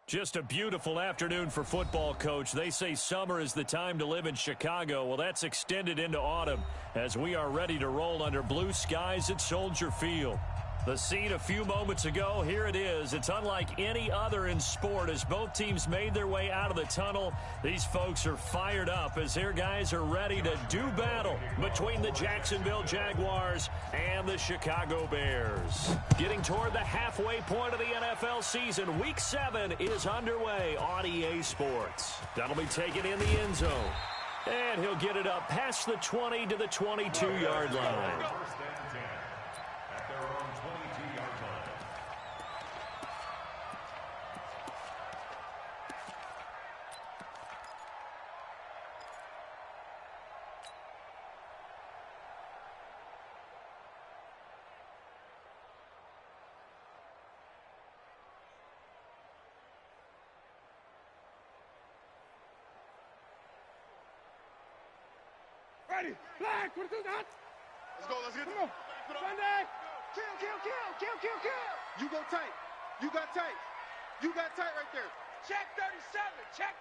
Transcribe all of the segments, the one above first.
Just a beautiful afternoon for football, Coach. They say summer is the time to live in Chicago. Well, that's extended into autumn as we are ready to roll under blue skies at Soldier Field. The scene a few moments ago, here it is. It's unlike any other in sport as both teams made their way out of the tunnel. These folks are fired up as their guys are ready to do battle between the Jacksonville Jaguars and the Chicago Bears. Getting toward the halfway point of the NFL season, Week 7 is underway on EA Sports. That'll be taken in the end zone. And he'll get it up past the 20 to the 22-yard line. Ready, black, what is that? Let's go, let's get it. Sunday. Kill. You go tight. You got tight. You got tight right there. Check 37, check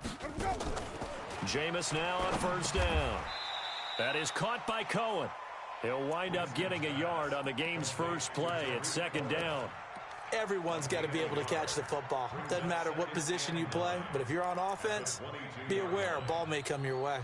37. Let's go. Jameis now on first down. That is caught by Cohen. He'll wind up getting a yard on the game's first play at second down. Everyone's got to be able to catch the football. Doesn't matter what position you play, but if you're on offense, be aware a ball may come your way.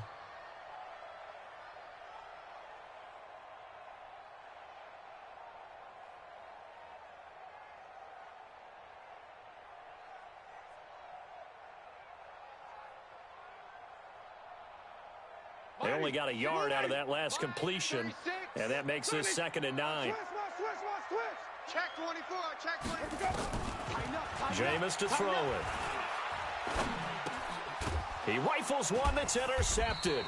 They only got a yard out of that last completion, and that makes this 2nd and 9. Check 24, check 24. Jameis to throw it. He rifles one that's intercepted.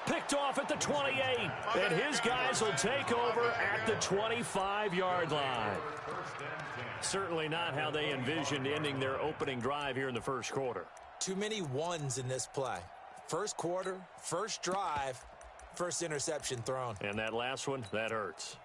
Picked off at the 28, and his guys will take over at the 25-yard line. Certainly not how they envisioned ending their opening drive here in the first quarter. Too many ones in this play. First quarter, first drive, first interception thrown. And that last one, that hurts.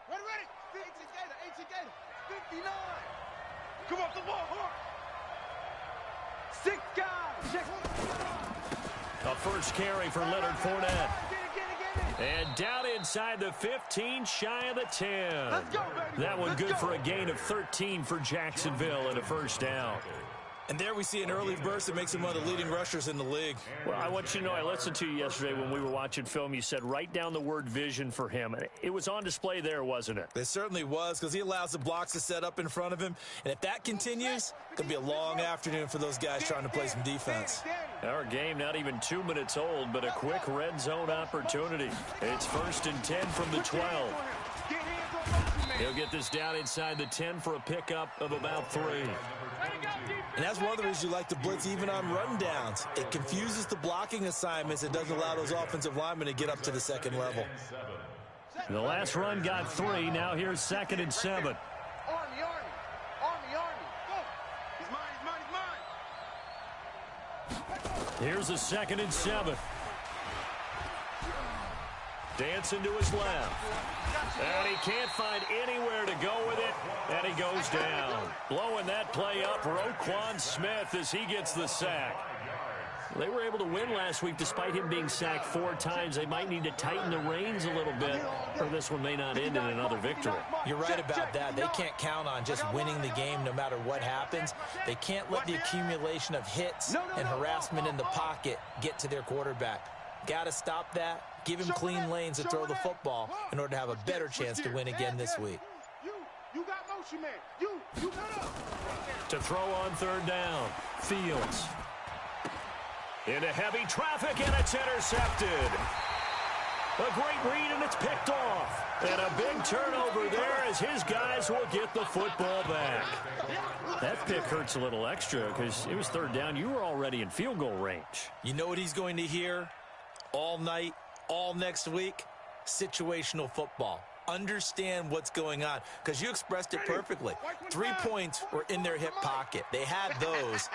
Ready. 18 Gator. 59. Come off the ball, hard. 6 guys. Check. A first carry for Leonard Fournette. And down inside the 15, shy of the 10. Let's go, baby. That one good for a gain of 13 for Jacksonville and a first down. And there we see an early burst that makes him one of the leading rushers in the league. Well, I want you to know, I listened to you yesterday when we were watching film. You said write down the word vision for him. It was on display there, wasn't it? It certainly was, because he allows the blocks to set up in front of him. And if that continues, it could be a long afternoon for those guys trying to play some defense. Our game not even 2 minutes old, but a quick red zone opportunity. It's 1st and 10 from the 12. He'll get this down inside the 10 for a pickup of about 3. And that's one of the reasons you like to blitz even on run downs. It confuses the blocking assignments. It doesn't allow those offensive linemen to get up to the second level. The last run got 3. Now here's 2nd and 7. Army. Go. He's mine. Here's a 2nd and 7. Dancing to his left. And he can't find anywhere to go with it, and he goes down. Blowing that play up, Roquan Smith, as he gets the sack. They were able to win last week despite him being sacked 4 times. They might need to tighten the reins a little bit, or this one may not end in another victory. You're right about that. They can't count on just winning the game no matter what happens. They can't let the accumulation of hits and harassment in the pocket get to their quarterback. Got to stop that. Give him clean lanes to throw the football in order to have a better chance to win again this week. You got motion, man. You got up. To throw on 3rd down, Fields. Into heavy traffic, and it's intercepted. A great read, and it's picked off. And a big turnover there as his guys will get the football back. That pick hurts a little extra because it was 3rd down. You were already in field goal range. You know what he's going to hear all night, all next week? Situational football. understand what's going on, because you expressed it perfectly. 3 points were in their hip pocket. They had those.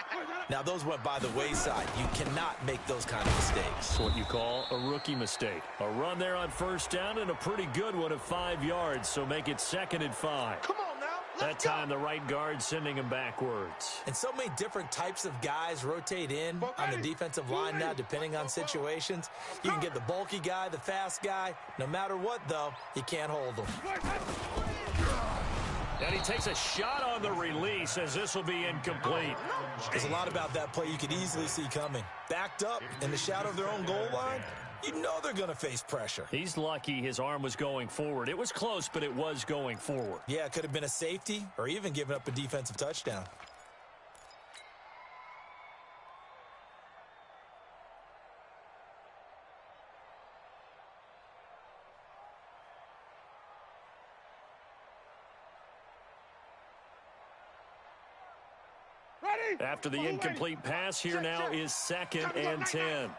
Now, those went by the wayside. You cannot make those kind of mistakes. It's what you call a rookie mistake. A run there on first down and a pretty good one of 5 yards, so make it 2nd and 5. Come on now. That time, the right guard sending him backwards. And so many different types of guys rotate in on the defensive line now, depending on situations. You can get the bulky guy, the fast guy. No matter what, though, you can't hold them. And he takes a shot on the release, as this will be incomplete. There's a lot about that play you could easily see coming. Backed up in the shadow of their own goal line, you know they're going to face pressure. He's lucky his arm was going forward. It was close, but it was going forward. Yeah, it could have been a safety or even given up a defensive touchdown. After the incomplete pass, here now is 2nd and 10.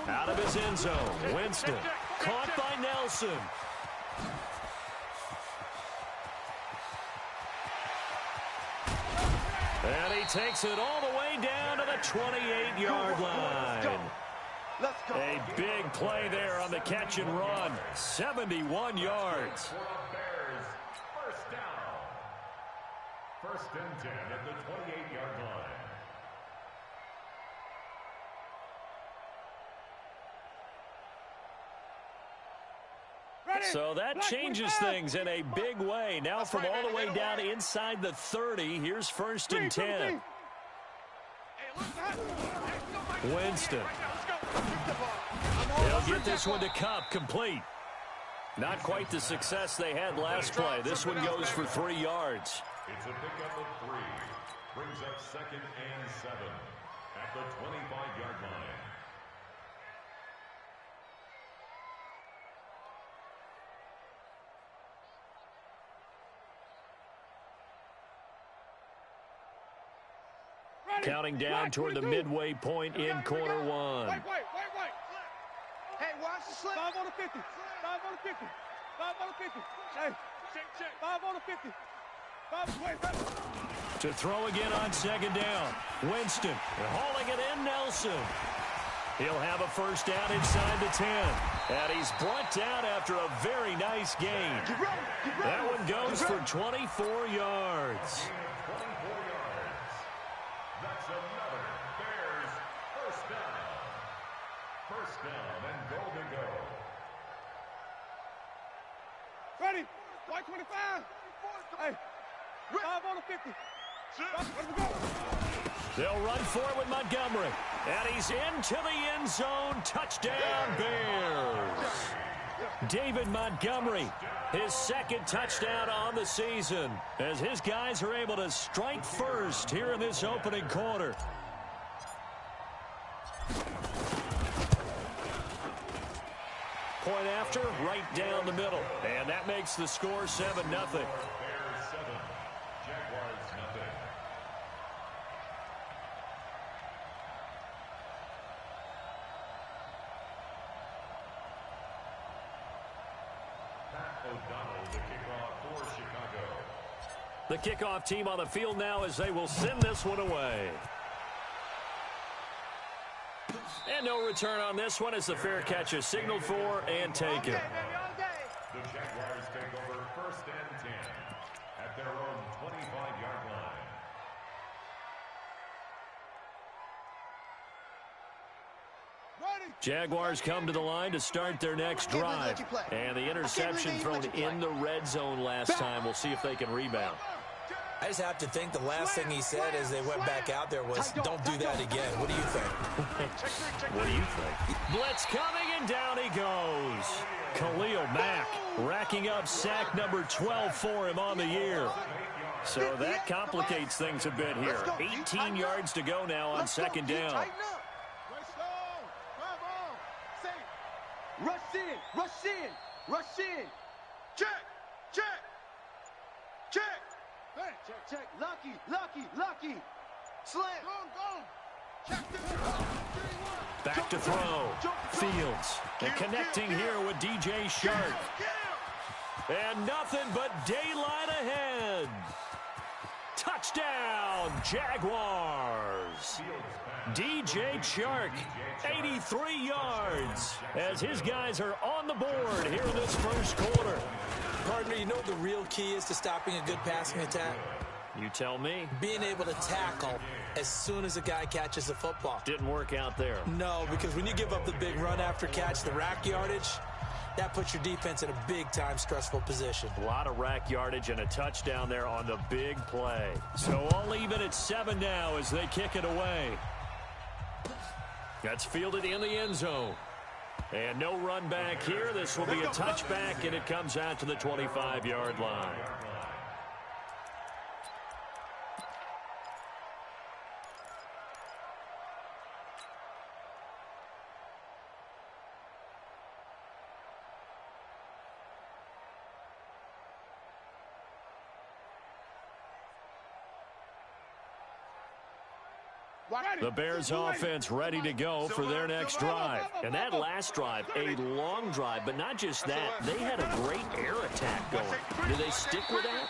Out of his end zone, Winston, caught by Nelson. And he takes it all the way down to the 28-yard line. A big play there on the catch and run, 71 yards. First and 10 at the 28-yard line. So that changes things in a big way. Now from all the way down inside the 30, here's 1st and 10. Winston. He'll get this one to Cup, complete. Not quite the success they had last play. This one goes for 3 yards. It's a pickup of 3. Brings up 2nd and 7 at the 25-yard line. Counting down toward the midway point in quarter 1. Wait. Hey, watch the slip. 5 on the 50. 5 on the 50. 5 on the 50. Hey, check. 5 on the 50. 5, wait. To throw again on 2nd down. Winston hauling it in, Nelson. He'll have a first down inside the 10. And he's brought down after a very nice gain. That one goes for 24 yards. That's another Bears first down. First down and goal to go. Ready. White 25. Hey, 5 on the 50. Let's go. They'll run forward with Montgomery. And he's into the end zone. Touchdown, Bears. David Montgomery, his 2nd touchdown on the season, as his guys are able to strike first here in this opening quarter. Point after, right down the middle. And that makes the score 7-0. Bears 7, Jaguars nothing. The kickoff team on the field now as they will send this one away. And no return on this one as the fair catch is signaled for and taken. The Jaguars take over 1st and 10 at their own 25-yard line. Jaguars come to the line to start their next drive. And the interception thrown in the red zone last time. We'll see if they can rebound. I just have to think the last thing he said as they went back out there was, don't do that again. What do you think? What do you think? Blitz coming, and down he goes. Khalil Mack racking up sack number 12 for him on the year. So that complicates things a bit here. 18 yards to go now on 2nd down. Rush in. Check. Lucky. Slam. Go. Back to throw. Fields. And connecting here with DJ Shark. And nothing but daylight ahead. Touchdown, Jaguars. DJ Shark, 83 yards, as his guys are on the board here in this first quarter. Partner, you know what the real key is to stopping a good passing attack? You tell me. Being able to tackle as soon as a guy catches the football. Didn't work out there. No, because when you give up the big run after catch, the rack yardage, that puts your defense in a big-time stressful position. A lot of rack yardage and a touchdown there on the big play. So all even at 7 now as they kick it away. That's fielded in the end zone. And no run back here. This will be a touchback, and it comes out to the 25-yard line. The Bears offense ready to go for their next drive. And that last drive, a long drive, but not just that. They had a great air attack going. Do they stick with that?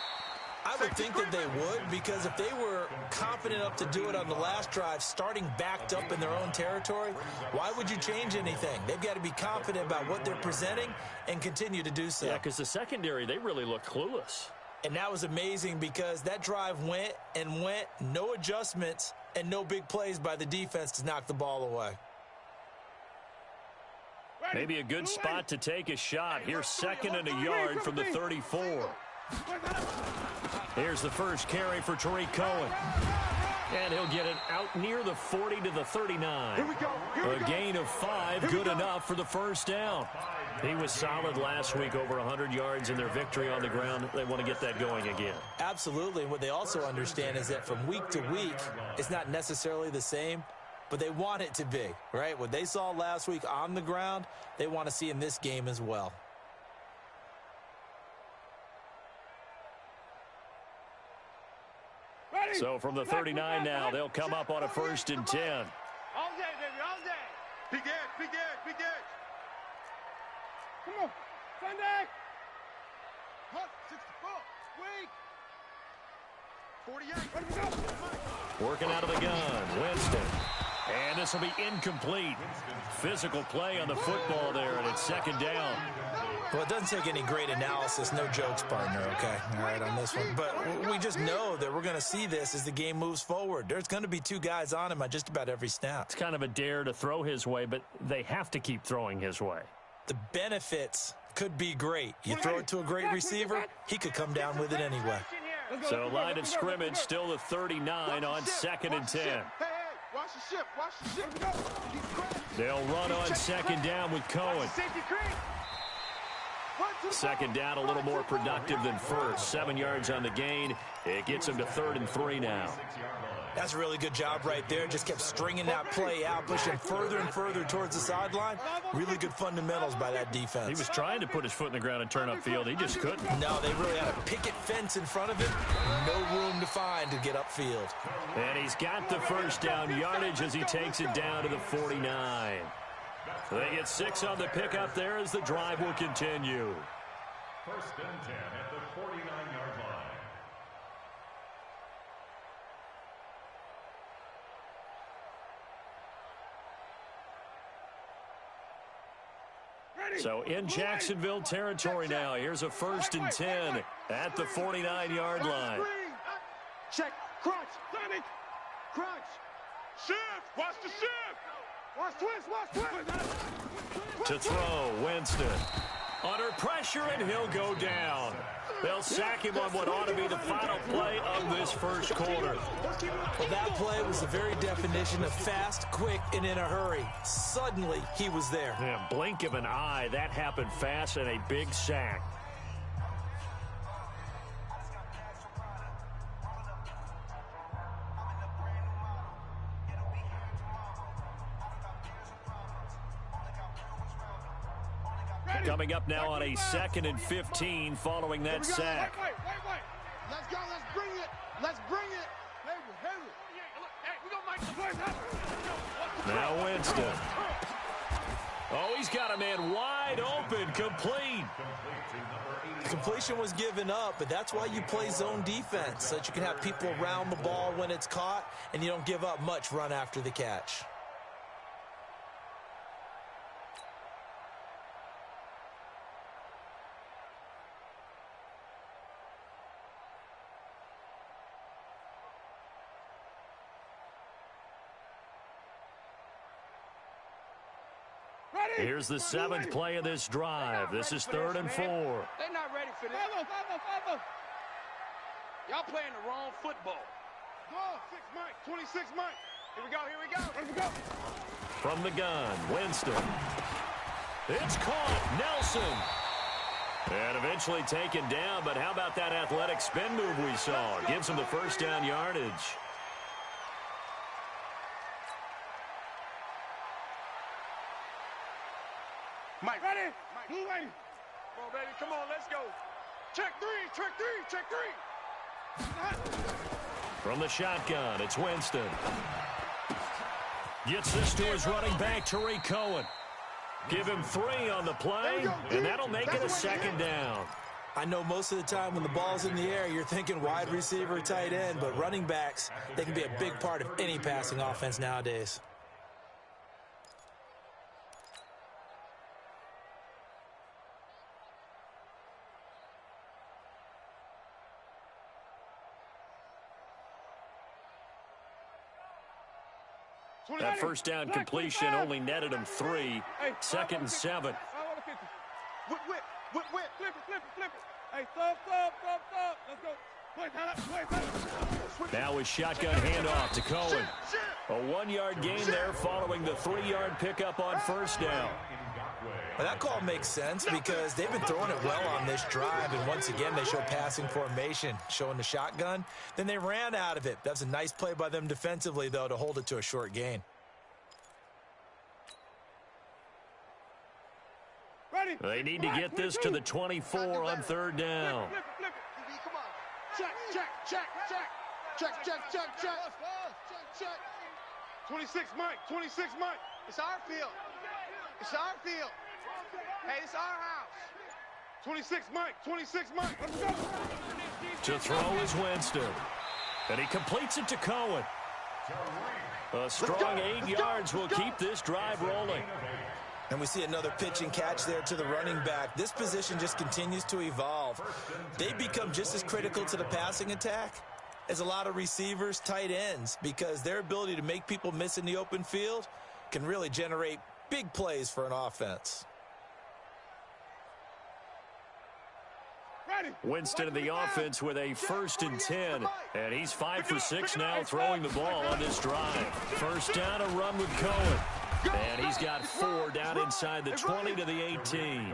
I would think that they would, because if they were confident enough to do it on the last drive, starting backed up in their own territory, why would you change anything? They've got to be confident about what they're presenting and continue to do so. Yeah, because the secondary, they really looked clueless. And that was amazing because that drive went and went, no adjustments, and no big plays by the defense to knock the ball away. Maybe a good spot to take a shot. Here's second and a yard from the 34. Here's the first carry for Tariq Cohen. And he'll get it out near the 40 to the 39. A gain of 5, good enough for the first down. He was solid last week, over 100 yards in their victory on the ground. They want to get that going again. Absolutely. And what they also understand is that from week to week, it's not necessarily the same, but they want it to be, right? What they saw last week on the ground, they want to see in this game as well. So from the 39 now, they'll come up on a 1st and 10. All day, baby, all day. Big edge, big edge, big edge. Come on, Sunday. Hut, 64, weak. 48. Working out of the gun, Winston. And this will be incomplete. Physical play on the football there, and it's second down. Well, it doesn't take any great analysis, no jokes, partner, okay? All right, on this one. But we just know that we're going to see this as the game moves forward. There's going to be 2 guys on him on just about every snap. It's kind of a dare to throw his way, but they have to keep throwing his way. The benefits could be great. You throw it to a great receiver, he could come down with it anyway. So line of scrimmage still the 39 on 2nd and 10. Hey, watch the ship, watch the ship. They'll run on 2nd down with Cohen. Second down, a little more productive than first. 7 yards on the gain. It gets him to 3rd and 3 now. That's a really good job right there. Just kept stringing that play out, pushing further and further towards the sideline. Really good fundamentals by that defense. He was trying to put his foot in the ground and turn upfield. He just couldn't. No, they really had a picket fence in front of him. No room to find to get upfield. And he's got the first down yardage as he takes it down to the 49. They get 6 on the pickup there as the drive will continue. 1st and 10 at the 49-yard line. So in Jacksonville territory now. Here's a 1st and 10 at the 49-yard line. Check, crunch, crunch. Shift, watch the shift. Watch twist. To throw, Winston. Under pressure, and he'll go down. They'll sack him on what ought to be the final play of this first quarter. Well, that play was the very definition of fast, quick, and in a hurry. Suddenly, he was there. Yeah, blink of an eye, that happened fast, and a big sack. Coming up now on a 2nd and 15 following that sack. Wait. Let's go, let's bring it. Let's bring it. Hey, we gonna make the play. Now Winston. Oh, he's got a man wide open, complete. The completion was given up, but that's why you play zone defense, so that you can have people around the ball when it's caught, and you don't give up much run after the catch. Here's the seventh play of this drive. This is 3rd and 4. They're not ready for this. Y'all playing the wrong football. Go, 6 Mike, 26 Mike. Here we go, here we go. Here we go. From the gun, Winston. It's caught, Nelson. And eventually taken down, but how about that athletic spin move we saw? Gives him the first down yardage. Mike, ready? Blue ready. Come on, baby, come on, let's go. Check three. From the shotgun, it's Winston. Gets this to his running back, Tariq Cohen. Give him 3 on the play, and that'll make it a 2nd down. I know most of the time when the ball's in the air, you're thinking wide receiver, tight end, but running backs, they can be a big part of any passing offense nowadays. That first down completion only netted him 3. 2nd and 7. Whip. Flip it. Hey, stop. Let's go. Now his shotgun handoff to Cohen. A 1-yard gain there following the 3-yard pickup on first down. Well, that call makes sense because they've been throwing it well on this drive, and once again they show passing formation, showing the shotgun. Then they ran out of it. That's a nice play by them defensively, though, to hold it to a short gain. They need to get this to the 24 on 3rd down. Flip it. Come on. Check. 26 Mike. It's our field. Hey, it's our house. 26 Mike. Let's go. To throw is Winston. And he completes it to Cohen. A strong 8 yards will keep this drive rolling. And we see another pitch and catch there to the running back. This position just continues to evolve. They become just as critical to the passing attack as a lot of receivers, tight ends, because their ability to make people miss in the open field can really generate big plays for an offense. Winston in the offense with a 1st and 10. And he's 5 for 6 now throwing the ball on this drive. First down, a run with Cohen. And he's got 4 down inside the 20 to the 18.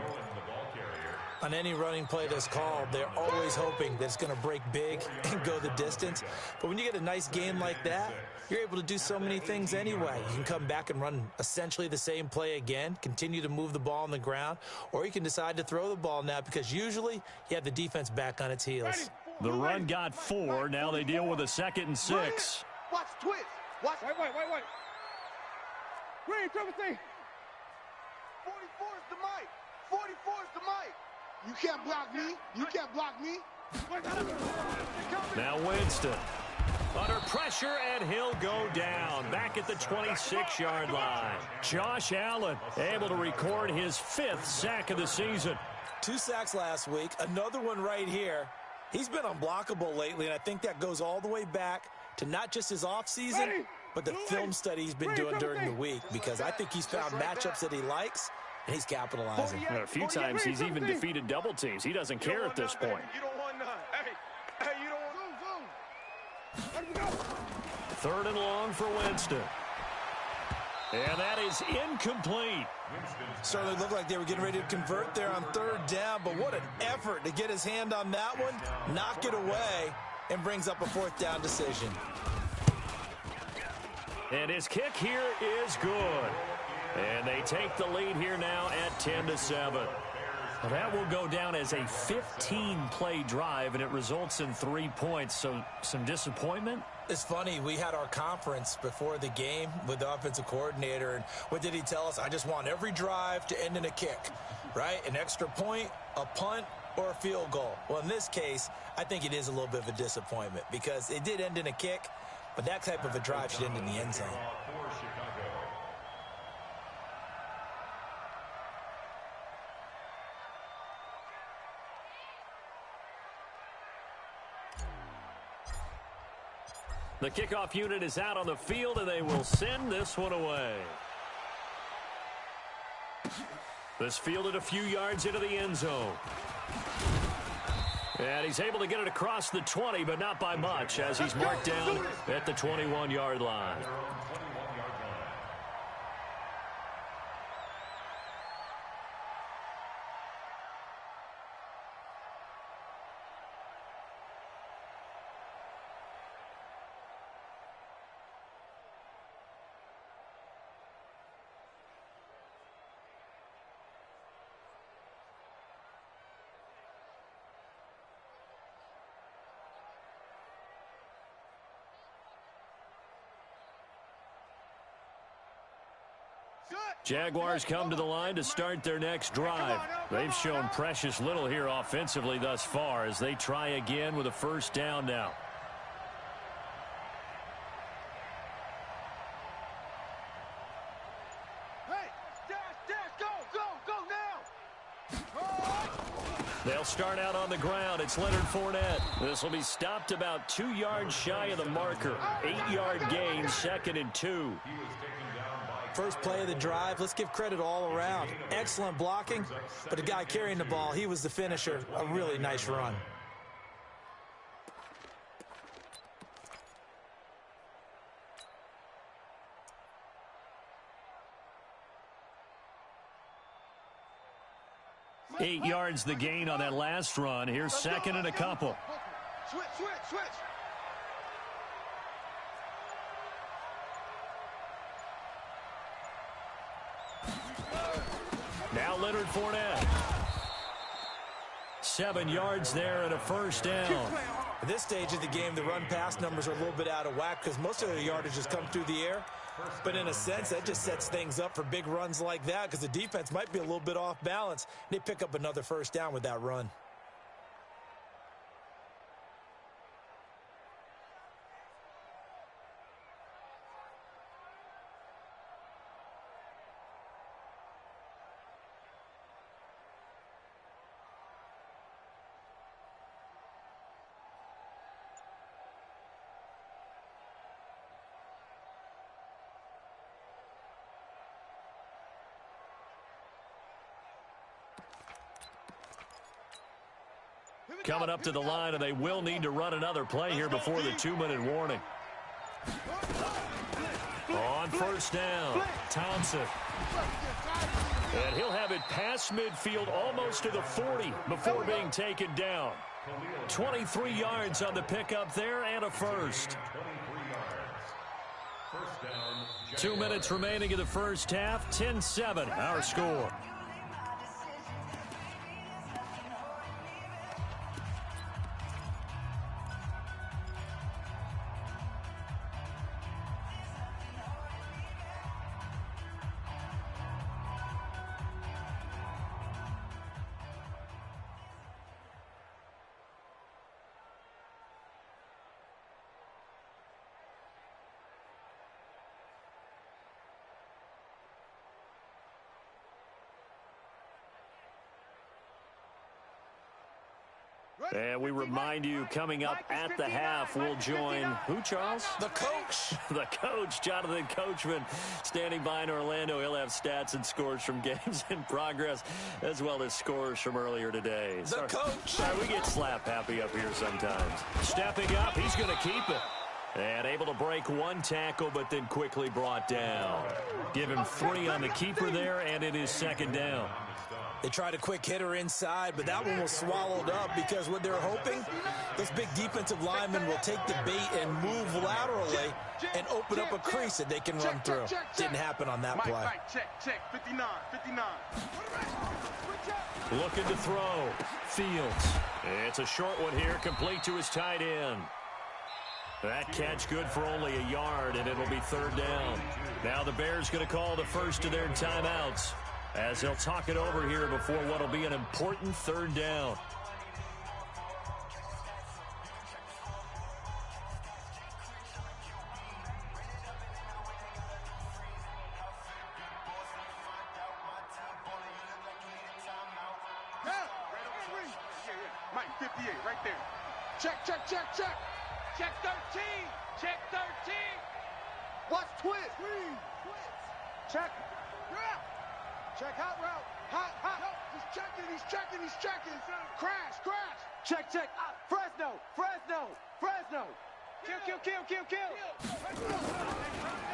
On any running play that's called, they're always hoping that it's going to break big and go the distance. But when you get a nice game like that, you're able to do so many things anyway. You can come back and run essentially the same play again, continue to move the ball on the ground, or you can decide to throw the ball now because usually you have the defense back on its heels. The run got 4. Now they deal with a 2nd and 6. Watch twist. Watch. Wait. Green, triple T. 44 is the mic. 44 is the mic. You can't block me. Now Winston. Under pressure, and he'll go down. Back at the 26-yard line. Josh Allen able to record his 5th sack of the season. 2 sacks last week. Another one right here. He's been unblockable lately, and I think that goes all the way back to not just his offseason, but the film study he's been doing during the week, because I think he's found matchups that he likes, and he's capitalizing. A few times he's even defeated double teams. He doesn't care at this point. You don't want none. Hey, you don't want zoom. 3rd and long for Winston. And that is incomplete. Certainly looked like they were getting ready to convert there on 3rd down, but what an effort to get his hand on that one, knock it away, and brings up a 4th down decision. And his kick here is good. And they take the lead here now at 10-7. Well, that will go down as a 15-play drive, and it results in 3 points. So some disappointment? It's funny, we had our conference before the game with the offensive coordinator, and what did he tell us? I just want every drive to end in a kick, right? An extra point, a punt, or a field goal. Well, in this case, I think it is a little bit of a disappointment because it did end in a kick, but that type of a drive should end in the end zone. The kickoff unit is out on the field, and they will send this one away. This fielded a few yards into the end zone. And he's able to get it across the 20, but not by much, as he's marked down at the 21-yard line. Jaguars come to the line to start their next drive. They've shown precious little here offensively thus far as they try again with a first down now. Hey, dash, go now! They'll start out on the ground. It's Leonard Fournette. This will be stopped about 2 yards shy of the marker. 8-yard gain, 2nd and 2. First play of the drive, let's give credit all around. Excellent blocking, but the guy carrying the ball, he was the finisher. A really nice run. Eight yards the gain on that last run. Here's 2nd and a couple. Switch. Now Leonard Fournette. 7 yards there and a first down. At this stage of the game, the run-pass numbers are a little bit out of whack because most of the yardage has come through the air. But in a sense, that just sets things up for big runs like that because the defense might be a little bit off balance. They pick up another first down with that run. Coming up to the line, and they will need to run another play here before the 2-minute warning. On first down, Thompson. And he'll have it past midfield almost to the 40 before being taken down. 23 yards on the pickup there and a first. 2 minutes remaining in the first half, 10-7 our score. And we remind you, coming up at the half, we'll join who, Charles? The coach. The coach, Jonathan Coachman, standing by in Orlando. He'll have stats and scores from games in progress, as well as scores from earlier today. The coach. Sorry, we get slap happy up here sometimes. Stepping up, he's going to keep it. And able to break one tackle, but then quickly brought down. Give him 3 on the keeper there, and it is 2nd down. They tried a quick hitter inside, but that one was swallowed up because what they're hoping, those big defensive linemen will take the bait and move laterally and open up a crease that they can run through. Didn't happen on that play. Check, 59. Looking to throw. Fields. It's a short one here, complete to his tight end. That catch good for only a yard, and it'll be third down. Now the Bears going to call the first of their timeouts as they'll talk it over here before what will be an important third down. Mike, 58, right there. Check. Check 13. Check 13. Watch twist. Check. Check hot route. Hot. He's checking. Crash. Check. Fresno. Kill.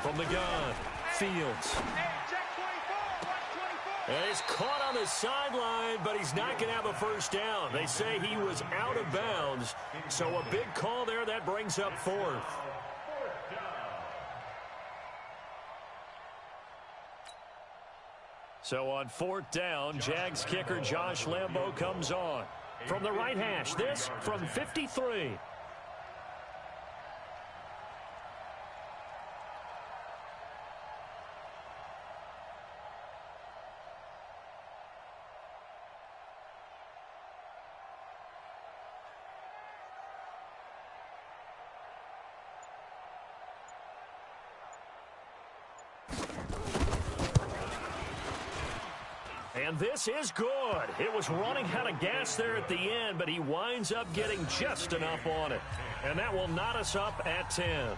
From the gun, Fields. Check 24. And he's caught on the sideline, but he's not going to have a first down. They say he was out of bounds, so a big call there. That brings up fourth. So on fourth down, Jags kicker Josh Lambo comes on. From the right hash, this from 53. And this is good. It was running out of gas there at the end, but he winds up getting just enough on it. And that will knot us up at 10.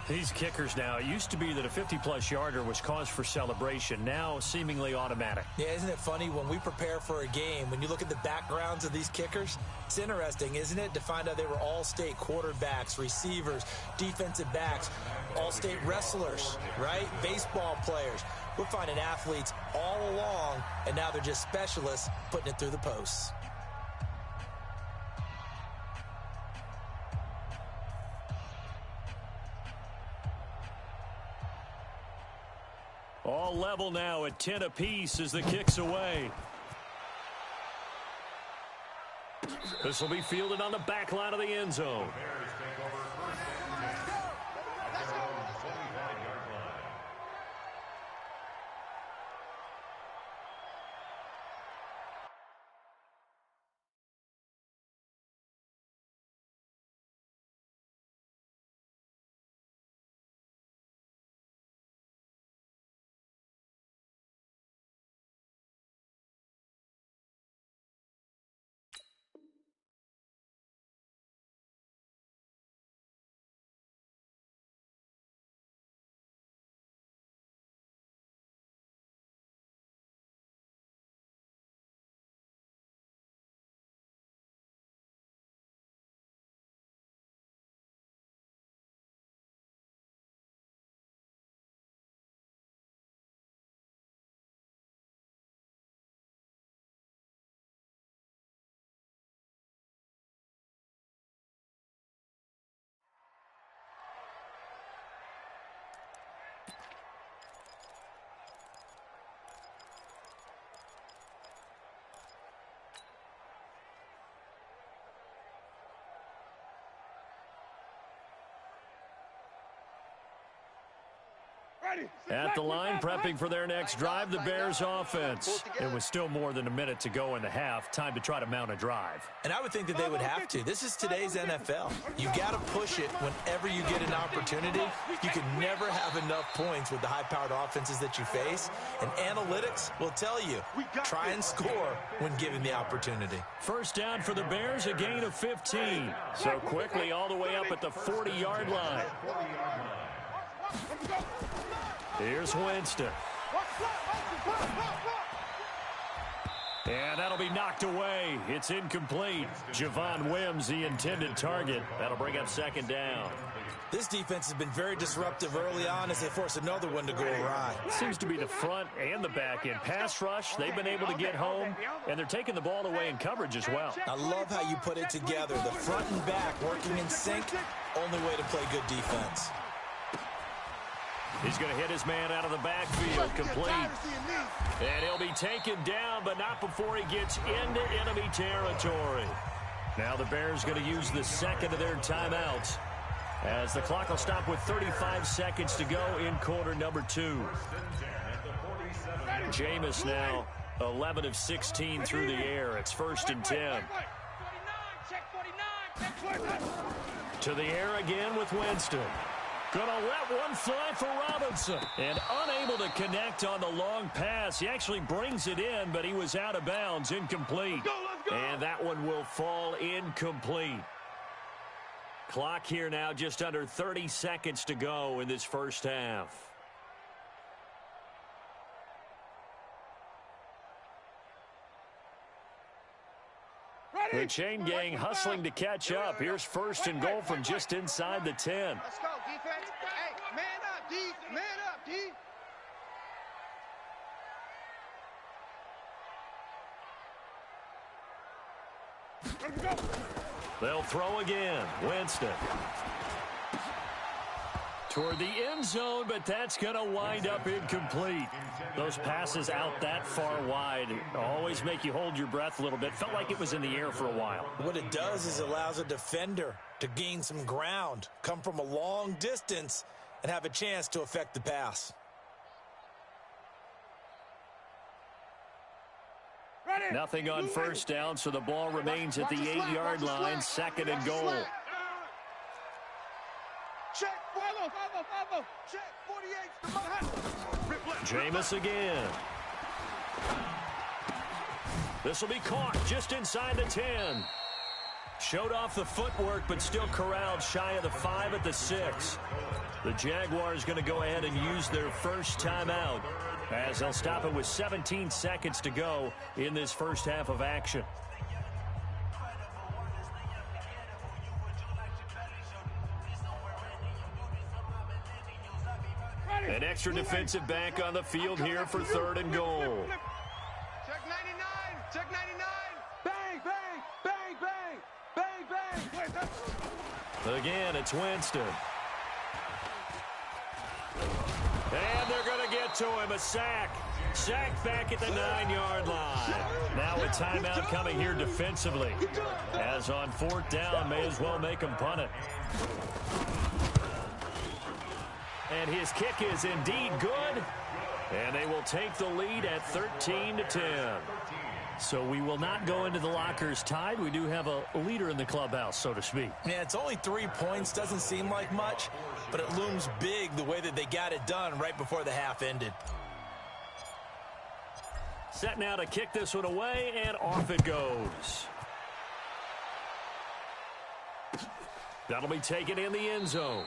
These kickers now, it used to be that a 50-plus yarder was cause for celebration. Now seemingly automatic. Yeah, isn't it funny when we prepare for a game, when you look at the backgrounds of these kickers, it's interesting, isn't it, to find out they were all-state quarterbacks, receivers, defensive backs, all-state wrestlers, right? Baseball players. We're finding athletes all along, and now they're just specialists putting it through the posts. All level now at 10 apiece as the kick's away. This will be fielded on the back line of the end zone. At the line, prepping for their next drive, the Bears offense. It was still more than a minute to go in the half. Time to try to mount a drive. And I would think that they would have to. This is today's NFL. You got to push it whenever you get an opportunity. You can never have enough points with the high-powered offenses that you face. And analytics will tell you, try and score when given the opportunity. First down for the Bears, a gain of 15. So quickly all the way up at the 40-yard line. Here's Winston. And that'll be knocked away. It's incomplete. Javon Wims, the intended target. That'll bring up second down. This defense has been very disruptive early on as they force another one to go awry. Seems to be the front and the back end. Pass rush, they've been able to get home, and they're taking the ball away in coverage as well. I love how you put it together. The front and back working in sync, only way to play good defense. He's going to hit his man out of the backfield, complete. And he'll be taken down, but not before he gets into enemy territory. Now the Bears going to use the second of their timeouts, as the clock will stop with 35 seconds to go in quarter number 2. Jameis now 11 of 16 through the air. It's 1st and 10. To the air again with Winston. Gonna let one fly for Robinson. And unable to connect on the long pass. He actually brings it in, but he was out of bounds, incomplete. And that one will fall incomplete. Clock here now, just under 30 seconds to go in this first half. The chain gang hustling to catch up. Here's 1st and goal from just inside the 10. Let's go, defense. Hey, man up, D. Man up, D. They'll throw again. Winston. Toward the end zone, but that's going to wind up incomplete. Those passes out that far wide always make you hold your breath a little bit. Felt like it was in the air for a while. What it does is allows a defender to gain some ground, come from a long distance, and have a chance to affect the pass. Nothing on first down, so the ball remains at the 8-yard line, 2nd and goal. Check, follow. Check, 48's the Jameis again. This will be caught just inside the 10. Showed off the footwork, but still corralled shy of the 5 at the 6. The Jaguars going to go ahead and use their first timeout, as they'll stop it with 17 seconds to go in this first half of action. An extra defensive back on the field here for 3rd and goal. Check 99. Check 99. Bang, bang, bang, bang, bang, bang. Again, it's Winston. And they're going to get to him. A sack. Sack back at the 9-yard line. Now a timeout coming here defensively, as on 4th down, may as well make him punt it. And his kick is indeed good. And they will take the lead at 13-10. So we will not go into the lockers tied. We do have a leader in the clubhouse, so to speak. Yeah, it's only 3 points. Doesn't seem like much, but it looms big the way that they got it done right before the half ended. Set now to kick this one away, and off it goes. That'll be taken in the end zone.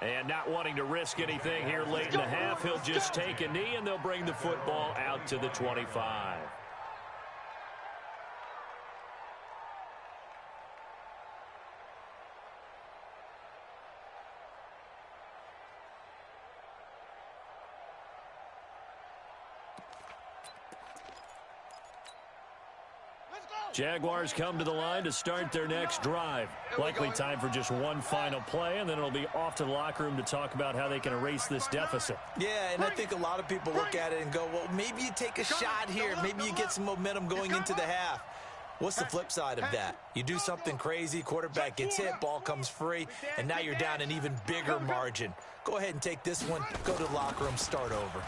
And not wanting to risk anything here late in the half, he'll just take a knee, and they'll bring the football out to the 25. Jaguars come to the line to start their next drive. Likely time for just one final play, and then it'll be off to the locker room to talk about how they can erase this deficit. Yeah, and I think a lot of people look at it and go, well, maybe you take a shot here. Maybe you get some momentum going into the half. What's the flip side of that? You do something crazy, quarterback gets hit, ball comes free, and now you're down an even bigger margin. Go ahead and take this one, go to the locker room, start over.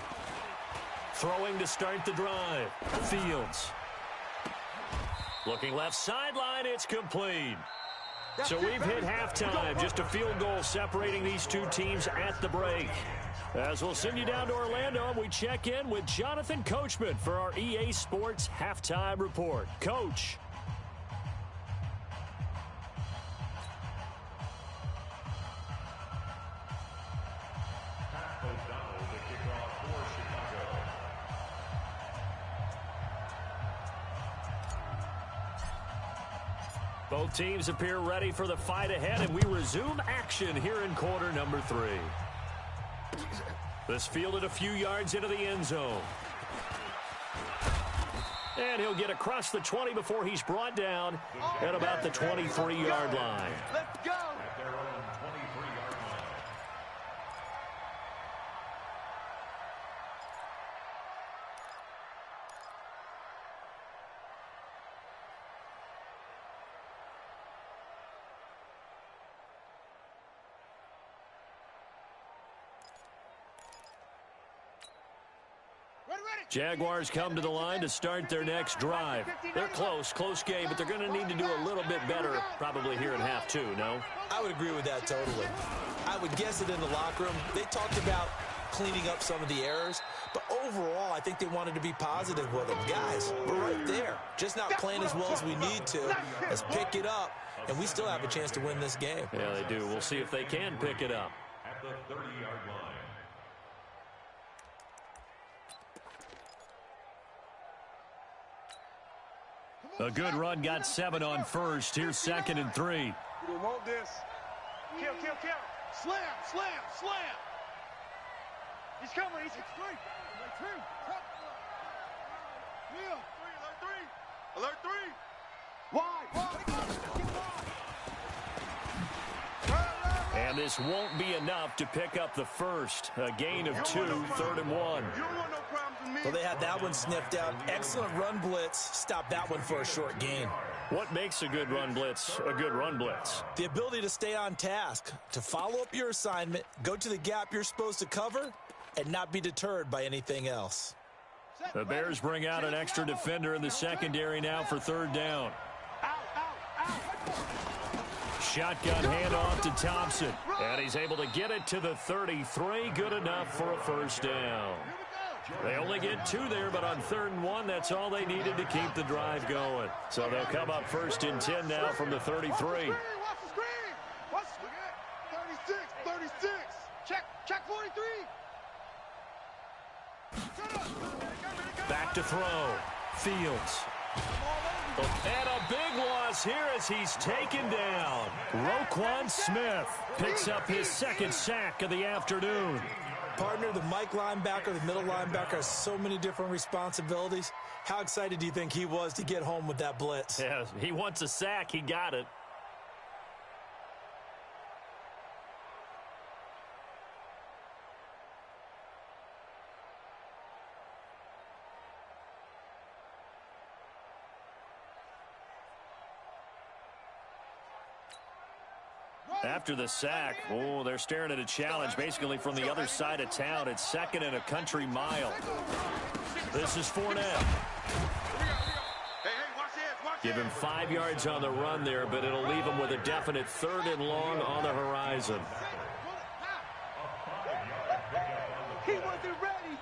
Throwing to start the drive. Fields. Looking left sideline, it's complete. So we've hit halftime. Just a field goal separating these two teams at the break. As we'll send you down to Orlando, we check in with Jonathan Coachman for our EA Sports Halftime Report. Coach. Both teams appear ready for the fight ahead, and we resume action here in quarter number 3. This fielded a few yards into the end zone. And he'll get across the 20 before he's brought down at about the 23-yard line. Let's go. At their own 23-yard line. Jaguars come to the line to start their next drive. They're close game, but they're going to need to do a little bit better probably here in half 2, no? I would agree with that totally. I would guess that in the locker room, they talked about cleaning up some of the errors, but overall, I think they wanted to be positive with them. Guys, we're right there. Just not playing as well as we need to. Let's pick it up, and we still have a chance to win this game. Yeah, they do. We'll see if they can pick it up. At the 30-yard line. A good run got 7 on first. Here's 2nd and 3. We want this. Kill. Slam. He's coming. He's 3. Alert 3. Wide. And this won't be enough to pick up the first. A gain of 2, 3rd and 1. You don't want no problems with me. Well, they had that one sniffed out. Excellent run blitz. Stop that one for a short gain. What makes a good run blitz a good run blitz? The ability to stay on task, to follow up your assignment, go to the gap you're supposed to cover, and not be deterred by anything else. The Bears bring out an extra defender in the secondary now for 3rd down. Shotgun handoff to Thompson. And he's able to get it to the 33. Good enough for a 1st down. They only get 2 there, but on 3rd and 1, that's all they needed to keep the drive going. So they'll come up 1st and 10 now from the 33. Watch the screen. 36. Check 43. Back to throw. Fields. And a big loss here as he's taken down. Roquan Smith picks up his 2nd sack of the afternoon. Partner, the Mike linebacker, the middle linebacker has so many different responsibilities. How excited do you think he was to get home with that blitz? Yeah, he wants a sack. He got it. After the sack, they're staring at a challenge basically from the other side of town. It's 2nd and a country mile. This is Fournette. Give him 5 yards on the run there, but it'll leave him with a definite 3rd and long on the horizon. He wasn't ready.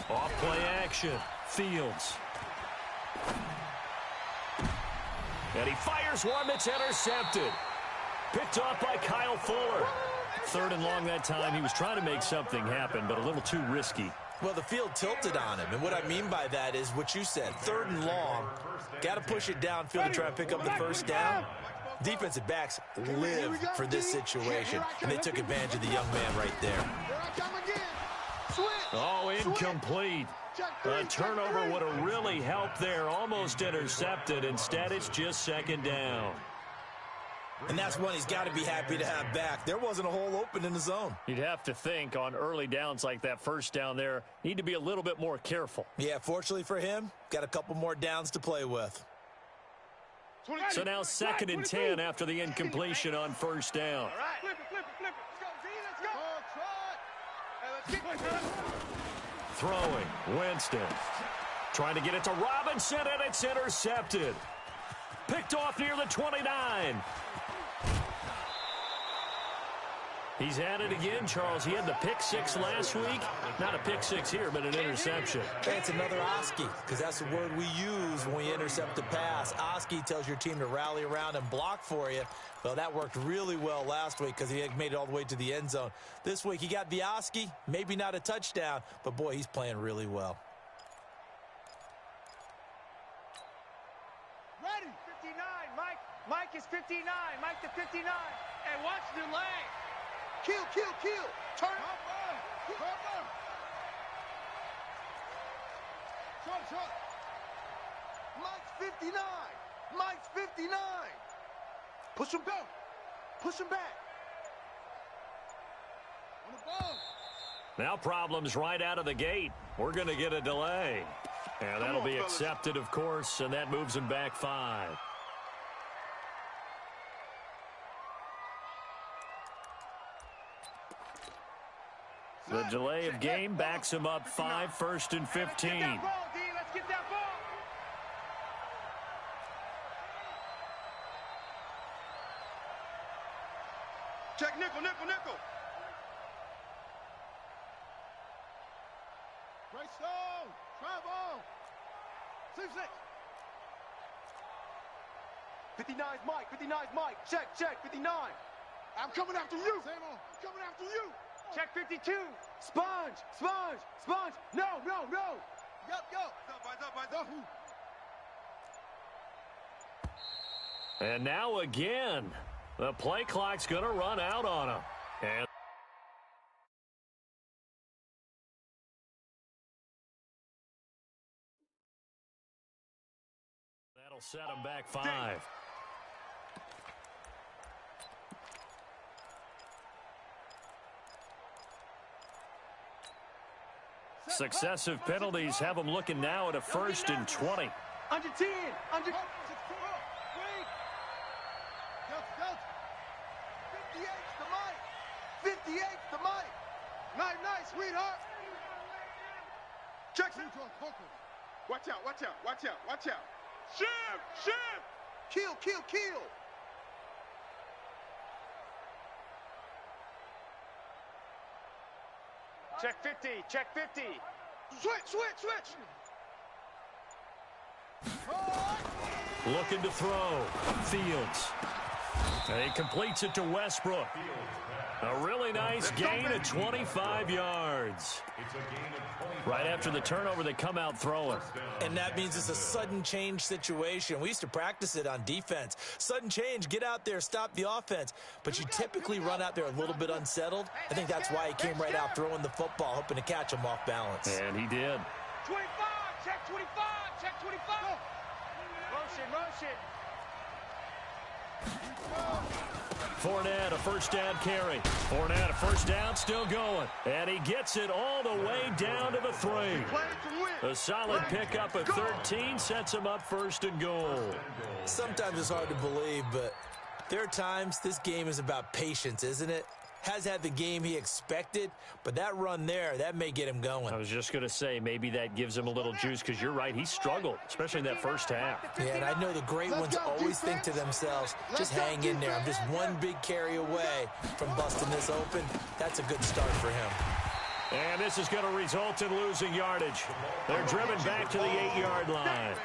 Off play action. Fields. And he fires one that's intercepted. Picked off by Kyle Fuller. 3rd and long that time. He was trying to make something happen, but a little too risky. Well, the field tilted on him, and what I mean by that is what you said. 3rd and long. Got to push it downfield to try and pick up the 1st down. Defensive backs live for this situation, and they took advantage of the young man right there. Oh, incomplete. A turnover would have really helped there. Almost intercepted. Instead, it's just 2nd down. And that's one he's got to be happy to have back. There wasn't a hole open in the zone. You'd have to think on early downs like that 1st down there, need to be a little bit more careful. Yeah, fortunately for him, got a couple more downs to play with. So now 2nd and 10 after the incompletion on 1st down. Flip it. Let's go. Throwing. Winston. Trying to get it to Robinson, and it's intercepted. Picked off near the 29. He's at it again, Charles. He had the pick 6 last week. Not a pick 6 here, but an interception. It's another Oski, because that's the word we use when we intercept a pass. Oski tells your team to rally around and block for you. Well, that worked really well last week because he had made it all the way to the end zone. This week, he got the Oski, maybe not a touchdown, but boy, he's playing really well. 59. Mike to 59. Hey, watch the leg. Kill. Turn. Short. Mike's 59. Mike's 59. Push him back. On the ball. Now problems right out of the gate. We're going to get a delay. And that'll be accepted, of course, and that moves him back 5. The delay of game backs him up 5, 1st and 15. Let's get that ball. Check nickel. Right stone. Travel. 6. 59's Mike. Check. 59. I'm coming after you. Check 52. Sponge. No. Yup. And now again, the play clock's going to run out on him. And that'll set him back 5. Successive penalties have them looking now at a 1st and 20. Under 10. Under 58's the Mike. Nice, sweetheart. Jackson. Watch out. Shift. Kill. Check 50. Switch. Looking to throw. Fields. And he completes it to Westbrook. A really nice gain of 25 yards. Right after the turnover, they come out throwing. And that means it's a sudden change situation. We used to practice it on defense. Sudden change, get out there, stop the offense. But you typically run out there a little bit unsettled. I think that's why he came right out throwing the football, hoping to catch him off balance. And he did. 25. Check 25. Motion. Fournette, a first down carry. Fournette, a first down, still going. And he gets it all the way down to the 3. A solid pickup of 13 sets him up 1st and goal. Sometimes it's hard to believe, but there are times this game is about patience, isn't it? Has had the game he expected, but that run there, that may get him going. I was just going to say, maybe that gives him a little juice, because you're right, he struggled, especially in that first half. Yeah, and I know the great ones always think to themselves, just hang in there. I'm just one big carry away from busting this open. That's a good start for him. And this is going to result in losing yardage. They're driven back to the 8-yard line.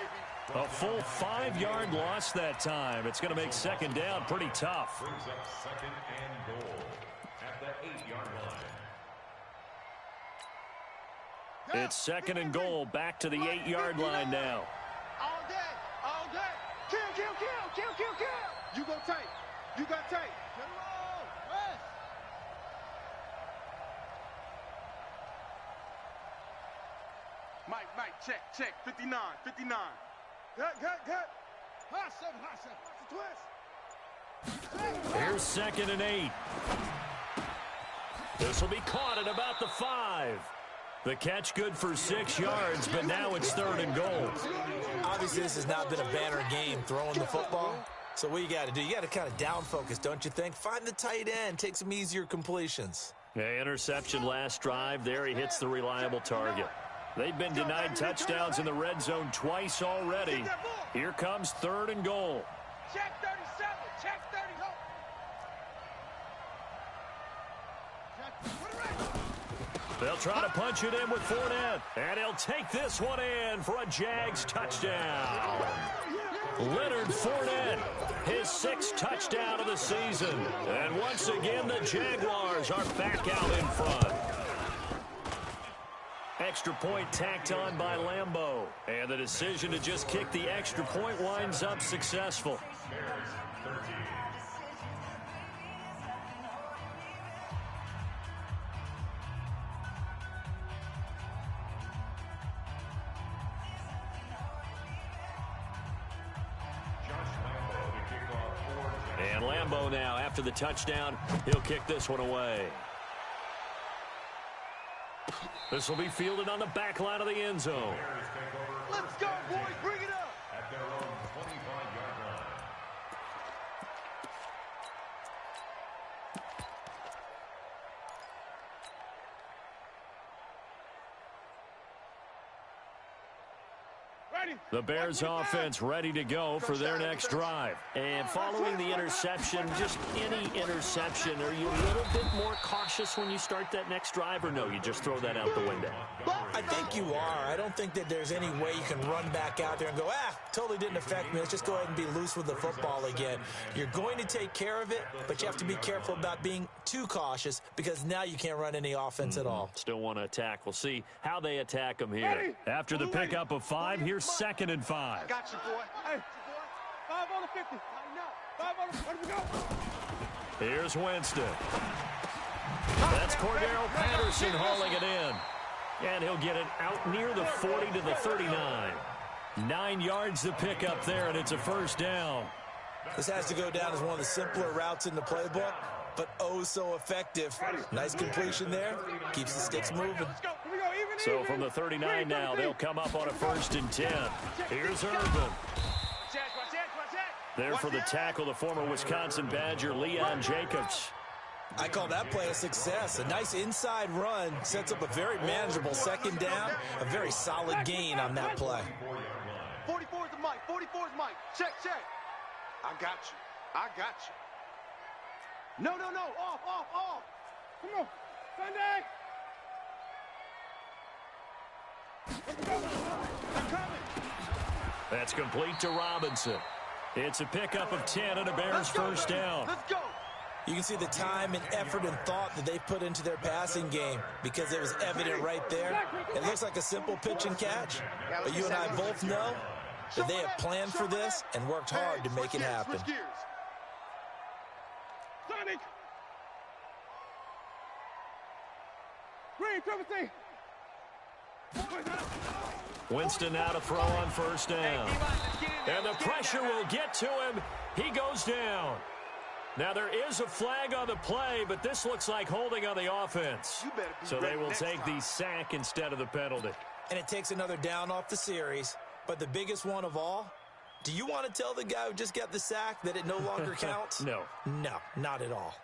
A full 5-yard loss that time. It's going to make 2nd down pretty tough. Brings up 2nd and goal at the 8-yard line. It's 2nd and goal, back to the 8-yard line now. All day. Kill. You got tape. Mike, check. 59. Good. Hot seven. Twist. Here's 2nd and 8. This will be caught at about the 5. The catch good for 6 yards, but now it's 3rd and goal. Obviously, this has not been a banner game throwing the football. So what you got to do, you got to kind of down focus, don't you think? Find the tight end, take some easier completions. Yeah, interception last drive. There he hits the reliable target. They've been denied touchdowns in the red zone twice already. Here comes 3rd and goal. Check 37. Check 30. They'll try to punch it in with Fournette. And he'll take this one in for a Jags touchdown. Leonard Fournette, his 6th touchdown of the season. And once again, the Jaguars are back out in front. Extra point tacked on by Lambeau. And the decision to just kick the extra point winds up successful. Bears 13. And Lambeau now, after the touchdown, he'll kick this one away. This will be fielded on the back line of the end zone. Let's go, boys. Bring it up. At their own 25-yard line. The Bears offense ready to go for their next drive. And following the interception, just any interception, are you a little bit more cautious when you start that next drive, or no, you just throw that out the window? I think you are. I don't think that there's any way you can run back out there and go, totally didn't affect me. Let's just go ahead and be loose with the football again. You're going to take care of it, but you have to be careful about being too cautious because now you can't run any offense at all. Still want to attack. We'll see how they attack them here. After the pickup of 5, here's 2nd and 5. Got you, boy. Hey, 5 on the 50. 5 on the 50. Let me go. Here's Winston. That's Cordero Patterson hauling it in. And he'll get it out near the 40 to the 39. 9 yards to pick up there, and it's a first down. This has to go down as one of the simpler routes in the playbook, but oh so effective. Nice completion there. Keeps the sticks moving. So from the 39 now, they'll come up on a 1st and 10. Here's Urban. There for the tackle, the former Wisconsin Badger, Leon Jacobs. I call that play a success. A nice inside run sets up a very manageable 2nd down. A very solid gain on that play. 44 is the mic. 44 is Mike. Check. I got you. No. Off. Come on. Sunday. I'm coming. That's complete to Robinson. It's a pickup of 10 and a Bears first down. Let's go. You can see the time and effort and thought that they put into their passing game because it was evident right there. It looks like a simple pitch and catch, but you and I both know that they have planned for this and worked hard to make it happen. Sonic. Green, Timothy. Winston now to throw on 1st down. And the pressure will get to him. He goes down. Now there is a flag on the play, but this looks like holding on the offense. So they will take the sack instead of the penalty. And it takes another down off the series. But the biggest one of all, do you want to tell the guy who just got the sack that it no longer counts? No. No, not at all.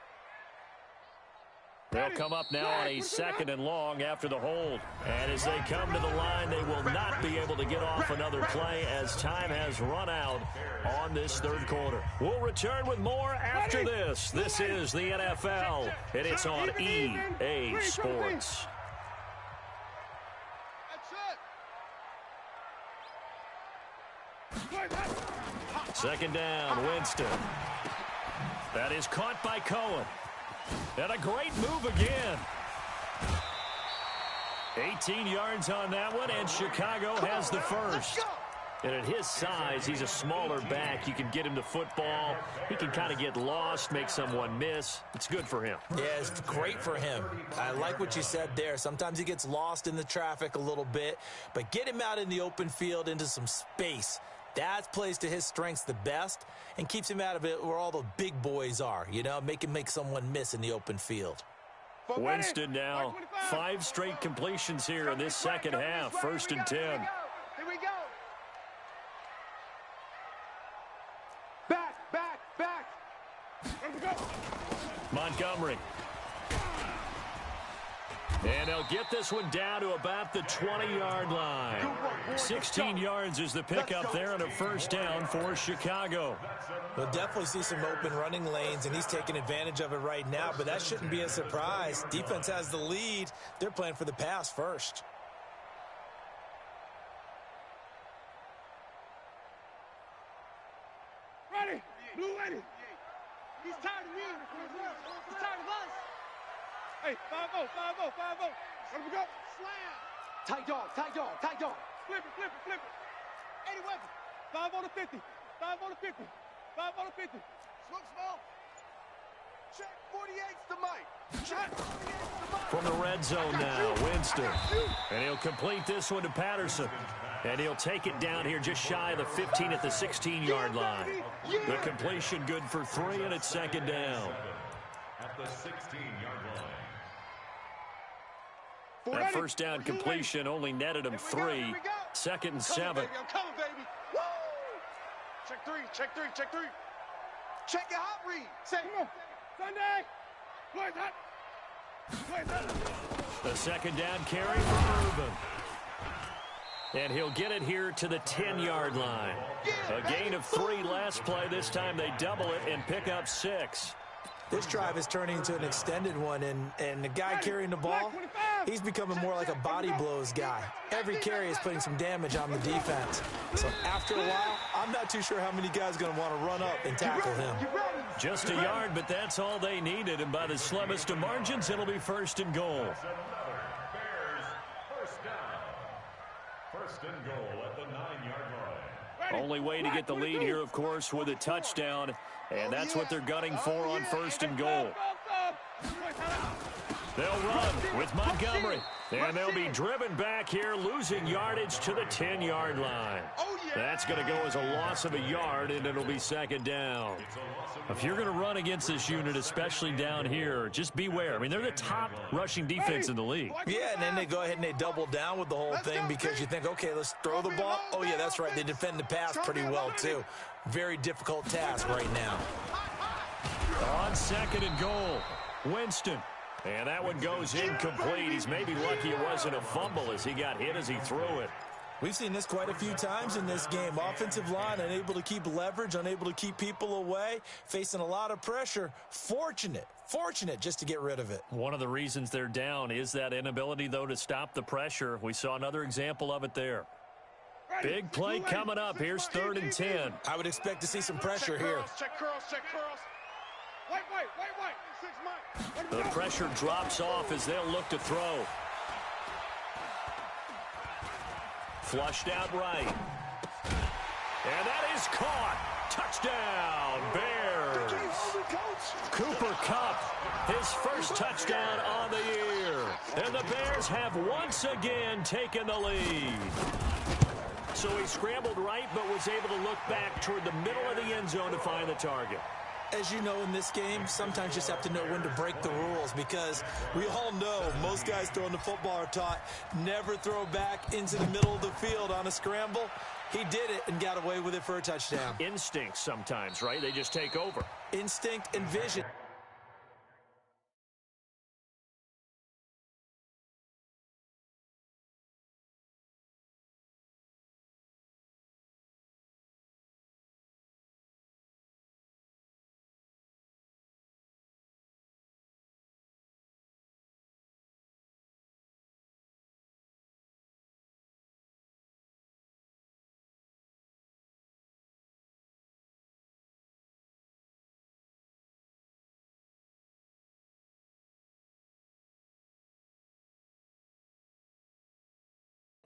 They'll come up now on a 2nd and long after the hold. And as they come to the line, they will not be able to get off another play as time has run out on this 3rd quarter. We'll return with more after this. This is the NFL, and it's on EA Sports. 2nd down, Winston. That is caught by Cohen. And a great move again. 18 yards on that one, and Chicago has the first. And at his size, he's a smaller back. You can get him the football. He can kind of get lost, make someone miss. It's good for him. Yeah, it's great for him. I like what you said there. Sometimes he gets lost in the traffic a little bit, but get him out in the open field into some space. That plays to his strengths the best and keeps him out of it where all the big boys are, you know, make him make someone miss in the open field. Winston now, 5 straight completions here in this 2nd half, 1st and 10. Here we go. Back. Let's go. Montgomery. And they'll get this one down to about the 20-yard line. 16 yards is the pickup there and a first down for Chicago. We'll definitely see some open running lanes, and he's taking advantage of it right now, but that shouldn't be a surprise. Defense has the lead. They're playing for the pass first. Ready. Blue ready. He's tired of me. He's tired of us. Hey, 5-0. Let me go. Slam. Tight dog. Flip it. 80 weapons. 5 on the 50. 5 on 50. Smoke small. Check 48's the mic. Check 48's the mic. From the red zone now, Winston. And he'll complete this one to Patterson. And he'll take it down here just shy of the 15 at the 16-yard line. The completion good for 3, and it's second down. At the 16-yard line. That first down completion only netted him 3. Second and 7. I'm coming, baby. Woo! Check 3, check 3, check 3. Check your hot read. Say, Come on. Sunday. Play that. Play that. The second down carry for Urban. And he'll get it here to the 10-yard line. A gain of 3 last play. This time they double it and pick up 6. This drive is turning into an extended one, and the guy carrying the ball, he's becoming more like a body blows guy. Every carry is putting some damage on the defense. So after a while, I'm not too sure how many guys are going to want to run up and tackle him. Just a yard, but that's all they needed. And by the slimmest of margins, it'll be first and goal. Bears, first down. First and goal at the 9-yard line. Only way to get the lead here, of course, with a touchdown. And that's what they're gunning for on first and goal. They'll run with Montgomery. And they'll be driven back here, losing yardage to the 10-yard line. That's going to go as a loss of a yard, and it'll be second down. If you're going to run against this unit, especially down here, just beware. I mean, they're the top rushing defense in the league. Yeah, and then they go ahead and they double down with the whole thing because you think, okay, let's throw the ball. Oh, yeah, that's right. They defend the pass pretty well, too. Very difficult task right now. On second and goal, Winston. And that one goes incomplete. He's maybe lucky it wasn't a fumble as he got hit as he threw it. We've seen this quite a few times in this game. Offensive line unable to keep leverage, unable to keep people away, facing a lot of pressure. Fortunate just to get rid of it. One of the reasons they're down is that inability, though, to stop the pressure. We saw another example of it there. Big play coming up. Here's 3rd and 10. I would expect to see some pressure here. Check curls, check curls. Wait. The pressure drops off as they'll look to throw. Flushed out right. And that is caught. Touchdown, Bears. Cooper Kupp, his first touchdown on the year. And the Bears have once again taken the lead. So he scrambled right, but was able to look back toward the middle of the end zone to find the target. As you know, in this game, sometimes you just have to know when to break the rules because we all know most guys throwing the football are taught never throw back into the middle of the field on a scramble. He did it and got away with it for a touchdown. Instinct sometimes, right? They just take over. Instinct and vision.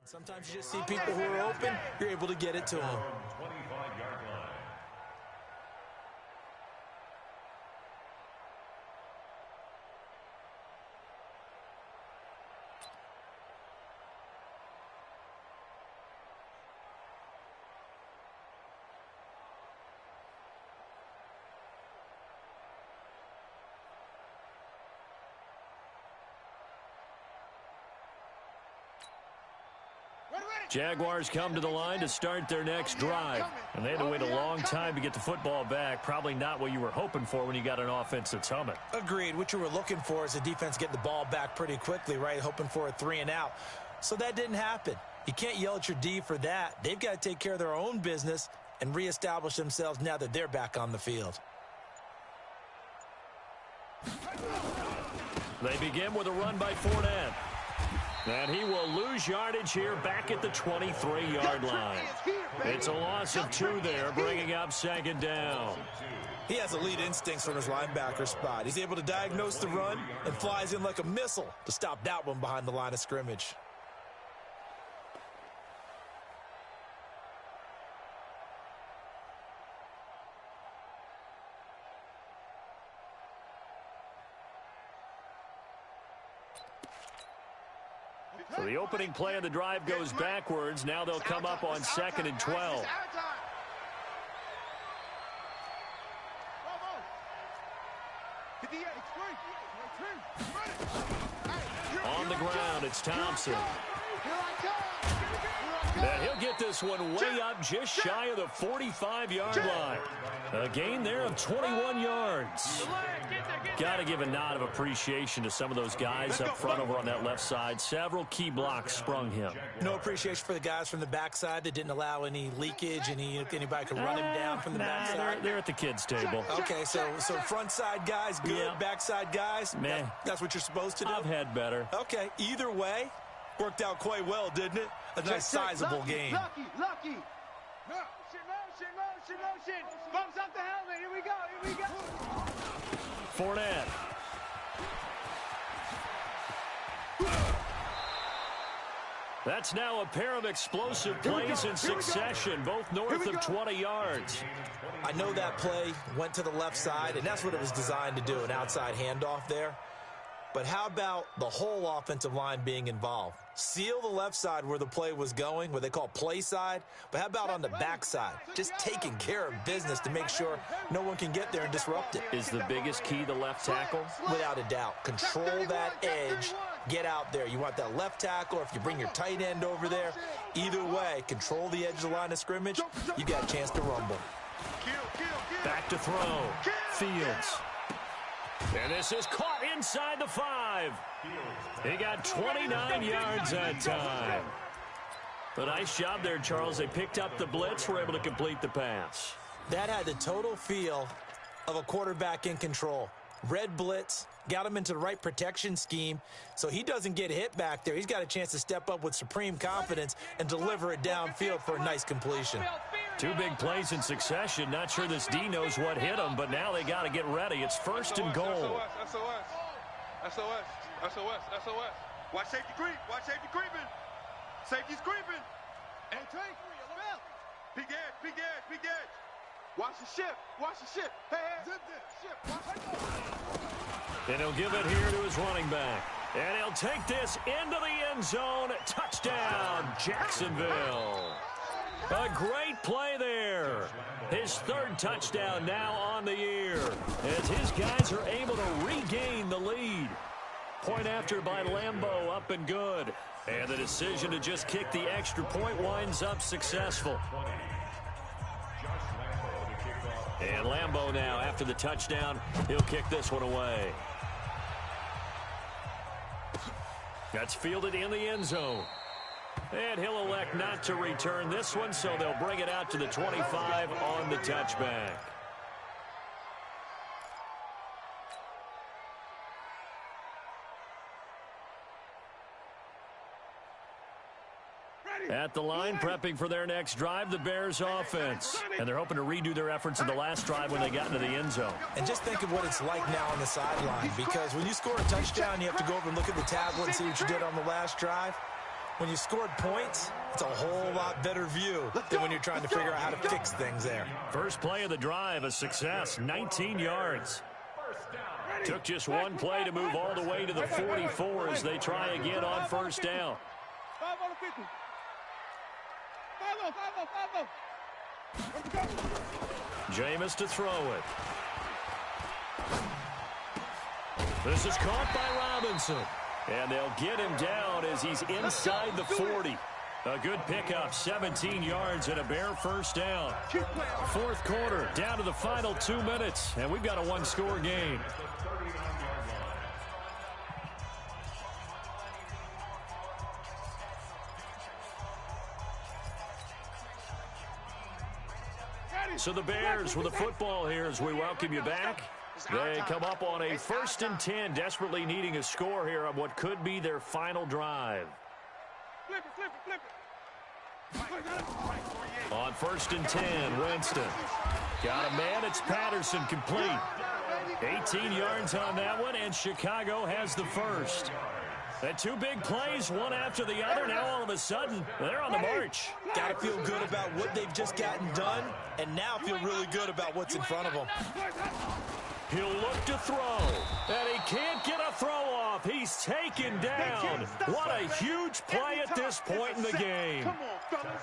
Sometimes you just see people who are open, you're able to get it to them. 25-yard line. Jaguars come to the line to start their next drive. And they had to wait a long time to get the football back. Probably not what you were hoping for when you got an offense that's humming. Agreed. What you were looking for is the defense getting the ball back pretty quickly, right? Hoping for a 3 and out. So that didn't happen. You can't yell at your D for that. They've got to take care of their own business and reestablish themselves now that they're back on the field. They begin with a run by Fournette. And he will lose yardage here back at the 23-yard line. It's a loss of 2 there, bringing up second down. He has elite instincts from his linebacker spot. He's able to diagnose the run and flies in like a missile to stop that one behind the line of scrimmage. So the opening play of the drive goes backwards. Now they'll come up on 2nd and 12. On the ground, it's Thompson. And he'll get this one way up just shy of the 45-yard line. A gain there of 21 yards. Got to give a nod of appreciation to some of those guys up front over on that left side. Several key blocks sprung him. No appreciation for the guys from the backside that didn't allow any leakage, anybody could run him down from the backside. They're at the kids' table. Okay, so front side guys good, yeah. Backside guys, that's what you're supposed to do? I've had better. Okay, either way, worked out quite well, didn't it? A nice sizable game. Lucky. Motion. Bumps up the helmet. Here we go. Fournette. That's now a pair of explosive plays in succession, both north of 20 yards. I know that play went to the left side, and that's what it was designed to do, an outside handoff there. But how about the whole offensive line being involved? Seal the left side where the play was going, what they call play side, but how about on the back side? Just taking care of business to make sure no one can get there and disrupt it. Is the biggest key the left tackle? Without a doubt. Control that edge. Get out there. You want that left tackle, or if you bring your tight end over there, either way, control the edge of the line of scrimmage, you got a chance to rumble. Back to throw. Fields. And this is caught inside the 5. He got 29 yards that time. A nice job there, Charles. They picked up the blitz, were able to complete the pass. That had the total feel of a quarterback in control. Red blitz, got him into the right protection scheme, so he doesn't get hit back there. He's got a chance to step up with supreme confidence and deliver it downfield for a nice completion. 2 big plays in succession. Not sure this D knows what hit him, but now they got to get ready. It's 1st and goal. SOS. Watch safety creep. Creeping. Safety's creeping. Hey, Tank. Big edge. Watch the ship. Hey. Zip this. Ship. And he'll give it here to his running back. And he'll take this into the end zone. Touchdown, Jacksonville. A great play there. His 3rd touchdown now on the year, as his guys are able to regain the lead. Point after by Lambeau, up and good. And the decision to just kick the extra point winds up successful. And Lambeau now, after the touchdown, he'll kick this one away. That's fielded in the end zone. And he'll elect not to return this one, so they'll bring it out to the 25 on the touchback. At the line, prepping for their next drive, the Bears offense. And they're hoping to redo their efforts in the last drive when they got into the end zone. And just think of what it's like now on the sideline, because when you score a touchdown, you have to go over and look at the tablet and see what you did on the last drive. When you scored points, it's a whole lot better view than when you're trying to figure out how to fix things there. First play of the drive, a success, 19 yards. Took just one play to move all the way to the 44 as they try again on 1st down. 5 on the 50. 5-0. Jameis to throw it. This is caught by Robinson. And they'll get him down as he's inside the 40. A good pickup, 17 yards and a Bear 1st down. 4th quarter, down to the final 2 minutes, and we've got a 1-score game. So the Bears with the football here as we welcome you back. They come up on a 1st and 10, desperately needing a score here on what could be their final drive. Flip it. On 1st and 10, Winston. Got a man, it's Patterson, complete. 18 yards on that one, and Chicago has the first. And 2 big plays, one after the other. Now all of a sudden, they're on the march. Got to feel good about what they've just gotten done, and now feel really good about what's in front of them. He'll look to throw, and he can't get a throw-off. He's taken down. What a huge play at this point in the game.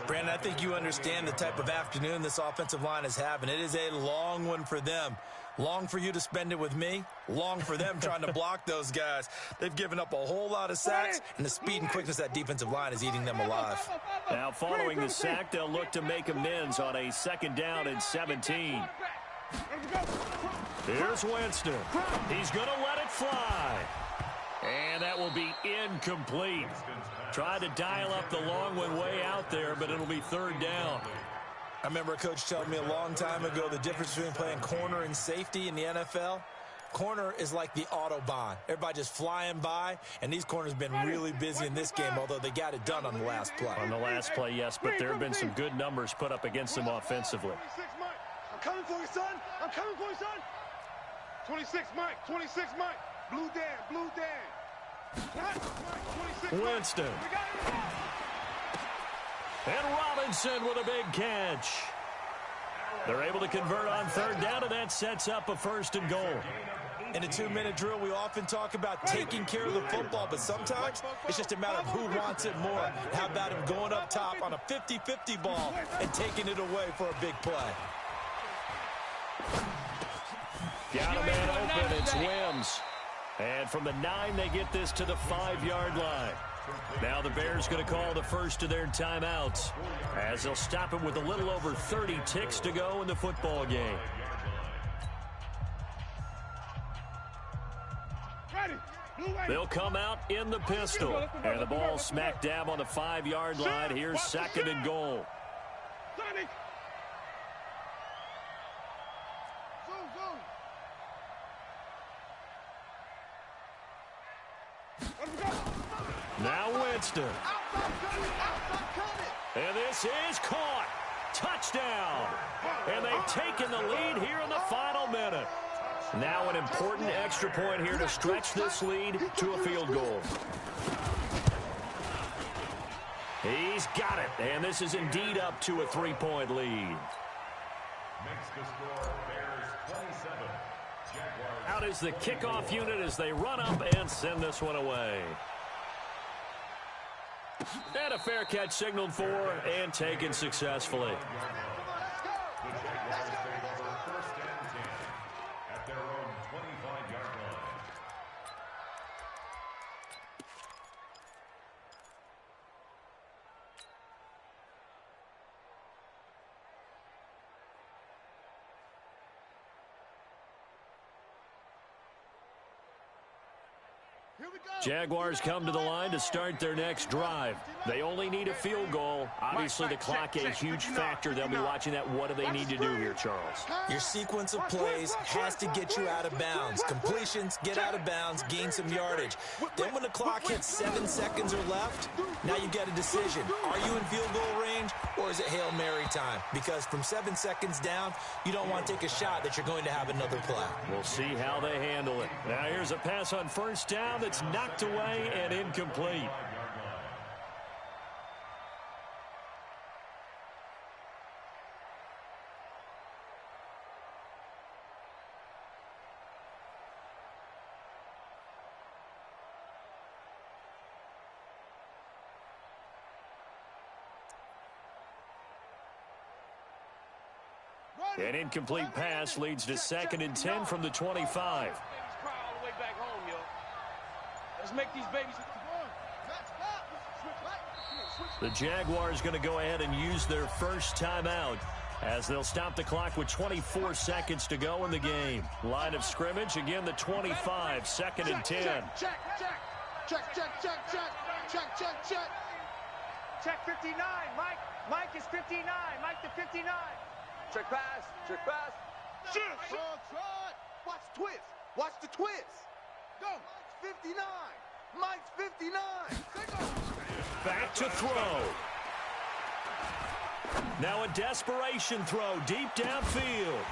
Brandon, I think you understand the type of afternoon this offensive line is having. It is a long one for them. Long for you to spend it with me. Long for them trying to block those guys. They've given up a whole lot of sacks, and the speed and quickness of that defensive line is eating them alive. Now, following the sack, they'll look to make amends on a 2nd down and 17. Here's Winston. He's going to let it fly. And that will be incomplete. Tried to dial up the long one way out there, but it'll be 3rd down. I remember a coach telling me a long time ago the difference between playing corner and safety in the NFL. Corner is like the Autobahn. Everybody just flying by, and these corners have been really busy in this game, although they got it done on the last play. On the last play, yes, but there have been some good numbers put up against them offensively. I'm coming for you, son. I'm coming for you, son. 26, Mike. 26, Mike. Blue Dan. Blue Dan. 26, Winston. And Robinson with a big catch. They're able to convert on 3rd down, and that sets up a 1st and goal. In a 2-minute drill, we often talk about taking care of the football, but sometimes it's just a matter of who wants it more. How about him going up top on a 50-50 ball and taking it away for a big play? Got a man open. It's Wims. And from the 9, they get this to the 5-yard line. Now the Bears going to call the first of their timeouts as they'll stop it with a little over 30 ticks to go in the football game. They'll come out in the pistol. And the ball smack dab on the 5-yard line. Here's 2nd and goal. Now Winston. And this is caught. Touchdown. And they've taken the lead here in the final minute. Now an important extra point here to stretch this lead to a field goal. He's got it. And this is indeed up to a 3-point lead. Makes the score Bears 27. Jaguars. Out is the kickoff unit as they run up and send this one away. And a fair catch signaled for and taken successfully. The Jaguars take over 1st and 10 at their own 25-yard line. Jaguars come to the line to start their next drive. They only need a field goal. Obviously, the clock a huge factor. They'll be watching that. What do they need to do here, Charles? Your sequence of plays has to get you out of bounds. Completions, get out of bounds, gain some yardage. Then when the clock hits 7 seconds or left, now you get a decision. Are you in field goal range, or is it Hail Mary time? Because from 7 seconds down, you don't want to take a shot that you're going to have another play. We'll see how they handle it. Now here's a pass on 1st down that's knocked away and incomplete. An incomplete pass leads to 2nd and 10 from the 25. Let's make these babies. The Jaguars going to go ahead and use their first timeout as they'll stop the clock with 24 seconds to go in the game. Line of scrimmage, again, the 25, 2nd and 10. Check 59. Mike is 59. Mike to 59. Check pass. Check pass. Shoot. Watch the twist. Watch the twist. Go. 59. Mike's 59. Back to throw. Now a desperation throw deep downfield.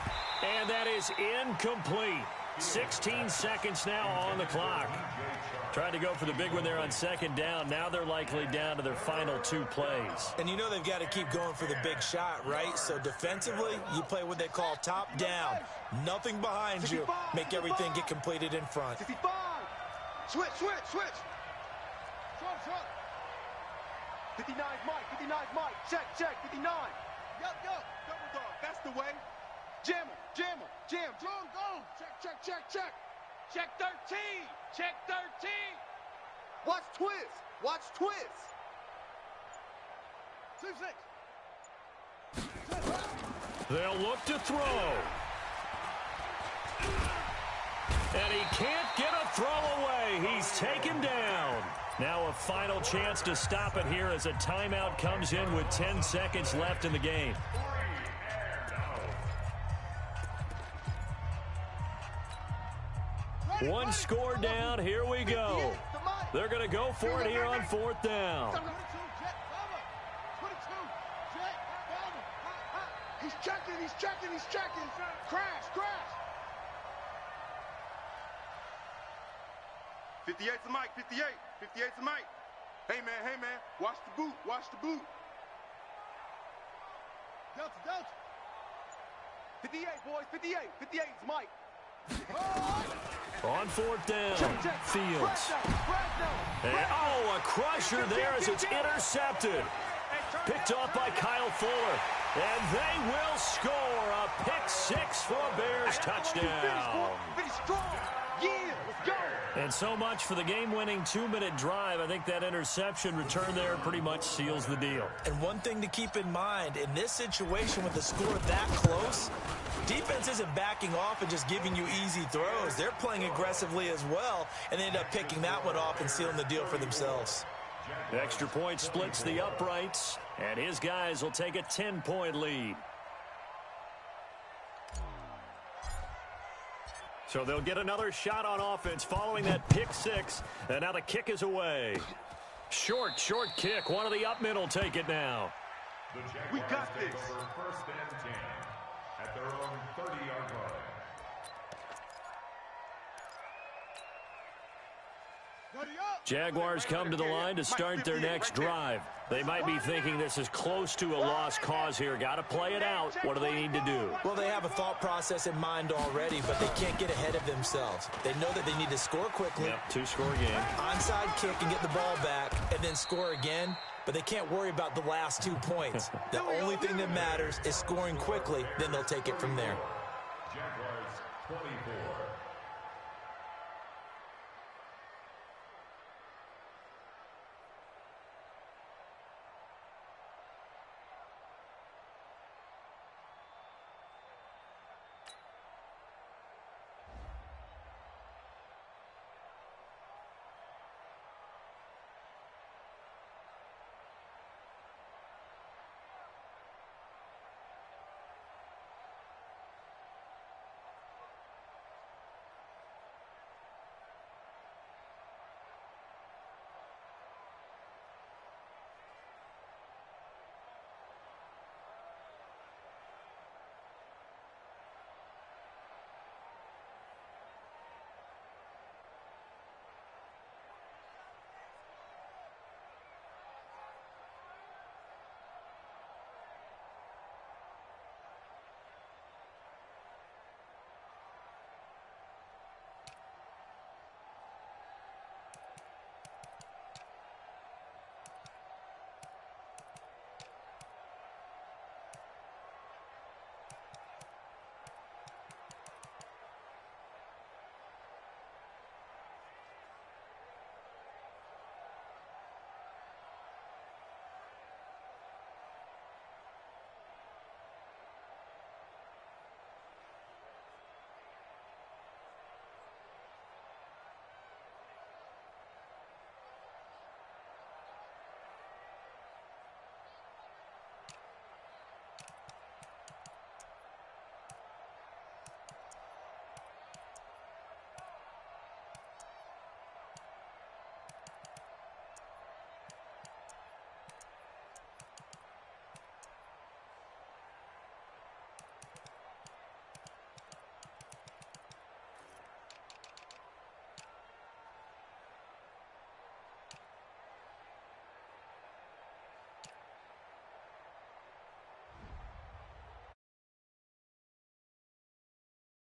And that is incomplete. 16 seconds now on the clock. Tried to go for the big one there on 2nd down. Now they're likely down to their final 2 plays. And you know they've got to keep going for the big shot, right? So defensively, you play what they call top down. Nothing behind you. Make everything get completed in front. 65. Switch. 59's Mike. Check. 59. Yup. Double dog. That's the way. Jam him. Strong, go. Check. Check 13. Check 13. Watch twist. 2-6. They'll look to throw. And he can't get a throw away. He's taken down. Now a final chance to stop it here as a timeout comes in with 10 seconds left in the game. One score down. Here we go. They're going to go for it here on 4th down. He's checking. Crash. 58's a Mike. 58's a Mike. Hey, man. Watch the boot. Delta. 58, boys. 58's Mike. On 4th down, Fields. And, a crusher there as it's intercepted. Picked off by Kyle Fuller. And they will score a pick 6 for a Bears touchdown. And so much for the game-winning 2-minute drive. I think that interception return there pretty much seals the deal. And one thing to keep in mind, in this situation with the score that close, defense isn't backing off and just giving you easy throws. They're playing aggressively as well, and they end up picking that one off and sealing the deal for themselves. The extra point splits the uprights, and his guys will take a 10-point lead. So they'll get another shot on offense following that pick 6, and now the kick is away. Short kick. One of the up men will take it now. We got this. First and 10 at their own 30-yard line. Jaguars come to the line to start their next drive. They might be thinking this is close to a lost cause here. Got to play it out. What do they need to do? Well, they have a thought process in mind already, but they can't get ahead of themselves. They know that they need to score quickly. Yep, 2-score game. Onside kick and get the ball back, and then score again. But they can't worry about the last 2 points. The only thing that matters is scoring quickly. Then they'll take it from there. Jaguars 24.